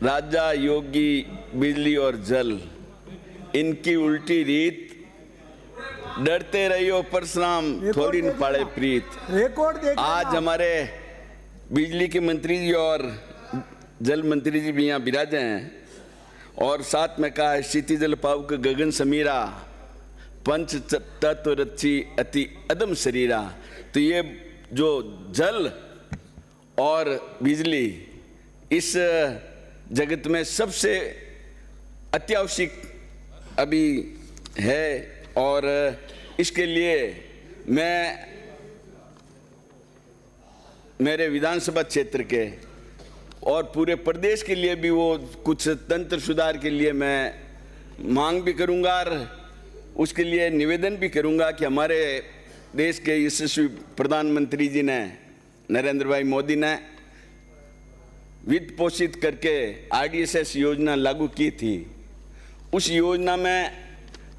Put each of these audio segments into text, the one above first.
राजा योगी बिजली और जल, इनकी उल्टी रीत, डरते रहियो परशुराम थोड़ी न पाले प्रीत। रिकॉर्ड देख आज हमारे बिजली के मंत्री जी और जल मंत्री जी भी यहाँ विराजे हैं और साथ में कहा है क्षिति जल पावक गगन समीरा, पंच तत्व रची अति अदम शरीरा। तो ये जो जल और बिजली इस जगत में सबसे अत्यावश्यक अभी है और इसके लिए मैं मेरे विधानसभा क्षेत्र के और पूरे प्रदेश के लिए भी वो कुछ तंत्र सुधार के लिए मैं मांग भी करूंगा और उसके लिए निवेदन भी करूंगा कि हमारे देश के यशस्वी प्रधानमंत्री जी ने, नरेंद्र भाई मोदी ने वित्त पोषित करके RDSS योजना लागू की थी। उस योजना में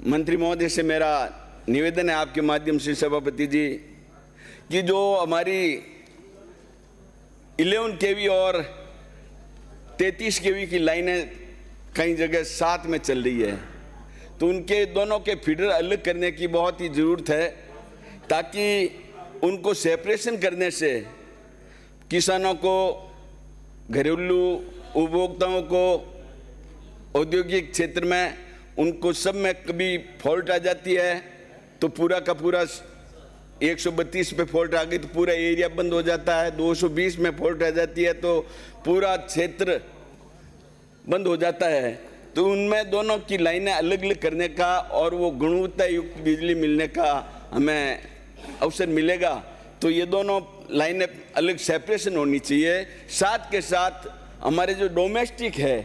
मंत्री महोदय से मेरा निवेदन है आपके माध्यम से सभापति जी कि जो हमारी 11 kV और 33 kV की लाइनें कई जगह साथ में चल रही है, तो उनके दोनों के फीडर अलग करने की बहुत ही ज़रूरत है ताकि उनको सेपरेशन करने से किसानों को, घरेलू उपभोक्ताओं को, औद्योगिक क्षेत्र में उनको सब में कभी फॉल्ट आ जाती है तो पूरा का पूरा 132 पे फॉल्ट आ गई तो पूरा एरिया बंद हो जाता है, 220 में फॉल्ट आ जाती है तो पूरा क्षेत्र बंद हो जाता है। तो उनमें दोनों की लाइनें अलग अलग करने का और वो गुणवत्ता युक्त बिजली मिलने का हमें अवसर मिलेगा। तो ये दोनों लाइनें अलग सेपरेशन होनी चाहिए। साथ के साथ हमारे जो डोमेस्टिक है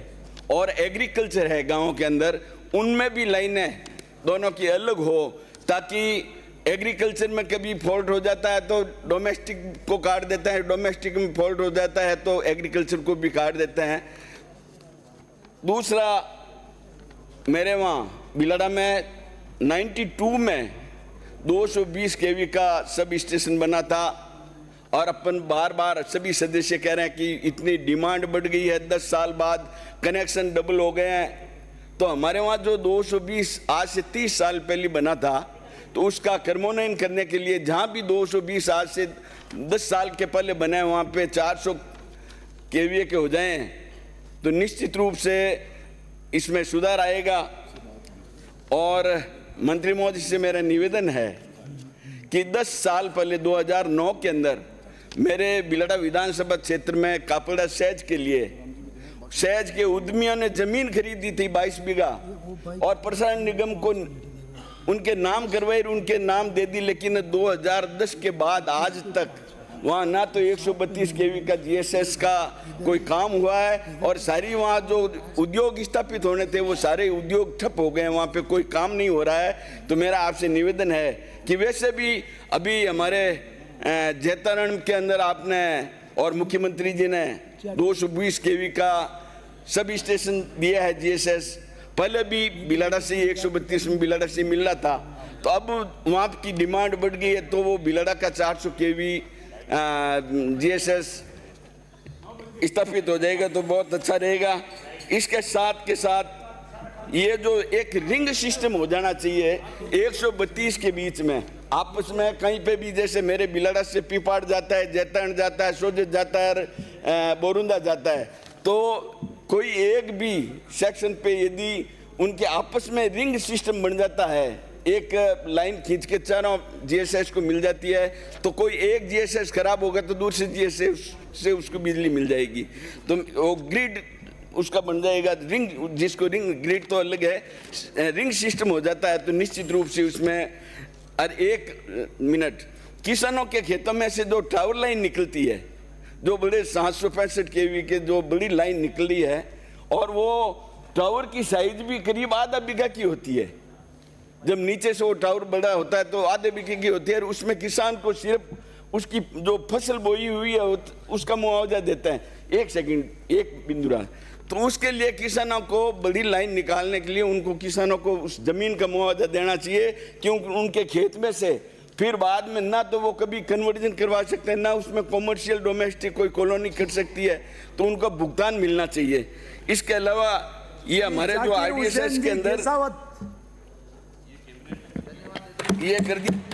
और एग्रीकल्चर है गाँव के अंदर, उनमें भी लाइनें दोनों की अलग हो ताकि एग्रीकल्चर में कभी फॉल्ट हो जाता है तो डोमेस्टिक को काट देता है, डोमेस्टिक में फॉल्ट हो जाता है तो एग्रीकल्चर को भी काट देते हैं। दूसरा, मेरे वहाँ बिलाड़ा में 92 में 220 kV का सब स्टेशन बना था और अपन बार बार सभी सदस्य कह रहे हैं कि इतनी डिमांड बढ़ गई है, 10 साल बाद कनेक्शन डबल हो गए हैं। तो हमारे वहाँ जो 220 आज से 30 साल पहले बना था तो उसका कर्मोन्नयन करने के लिए जहाँ भी 220 आज से 10 साल के पहले बने वहाँ पे 400 kV के हो जाएं तो निश्चित रूप से इसमें सुधार आएगा। और मंत्री महोदय से मेरा निवेदन है कि 10 साल पहले 2009 के अंदर मेरे बिलाड़ा विधानसभा क्षेत्र में कापड़ा सहज के लिए सहज के उद्यमियों ने जमीन खरीदी थी 22 बीघा और प्रसारण निगम को उनके नाम करवाई, उनके नाम दे दी, लेकिन 2010 के बाद आज तक वहाँ ना तो 132 kV का GSS का कोई काम हुआ है और सारी वहाँ जो उद्योग स्थापित होने थे वो सारे उद्योग ठप हो गए, वहाँ पे कोई काम नहीं हो रहा है। तो मेरा आपसे निवेदन है कि वैसे भी अभी हमारे जैतारण के अंदर आपने और मुख्यमंत्री जी ने 220 kV का सब स्टेशन दिया है GSS, पहले भी बिलाड़ा से 132 में बिलाड़ा से मिल रहा था, तो अब वहाँ की डिमांड बढ़ गई है तो वो बिलाड़ा का 400 kV GSS स्थापित हो जाएगा तो बहुत अच्छा रहेगा। इसके साथ के साथ ये जो एक रिंग सिस्टम हो जाना चाहिए 132 के बीच में, आपस में कहीं पे भी, जैसे मेरे बिलाड़ा से पिपाड़ जाता है, जैतारण जाता है, सोजत जाता है, बोरुंदा जाता है, तो कोई एक भी सेक्शन पे यदि उनके आपस में रिंग सिस्टम बन जाता है, एक लाइन खींच के चारों GSS को मिल जाती है, तो कोई एक GSS खराब होगा तो दूसरे GSS से उसको बिजली मिल जाएगी, तो वो ग्रिड उसका बन जाएगा। रिंग, जिसको रिंग ग्रिड तो अलग है, रिंग सिस्टम हो जाता है तो निश्चित रूप से उसमें और 1 मिनट किसानों के खेतों में से जो टावर लाइन निकलती है, जो बड़े 765 kV के जो बड़ी लाइन निकली है, और वो टावर की साइज भी करीब आधा बीघा की होती है। जब नीचे से वो टावर बड़ा होता है तो आधे बीघे की होती है और उसमें किसान को सिर्फ उसकी जो फसल बोई हुई है उसका मुआवजा देते हैं। एक सेकंड, एक बिंदु रहा, तो उसके लिए किसानों को बड़ी लाइन निकालने के लिए उनको किसानों को उस जमीन का मुआवजा देना चाहिए, क्योंकि उनके खेत में से फिर बाद में ना तो वो कभी कन्वर्जन करवा सकते हैं, ना उसमें कॉमर्शियल डोमेस्टिक कोई कॉलोनी कर सकती है, तो उनका भुगतान मिलना चाहिए। इसके अलावा ये हमारे जो RDSS के अंदर ये कर दिया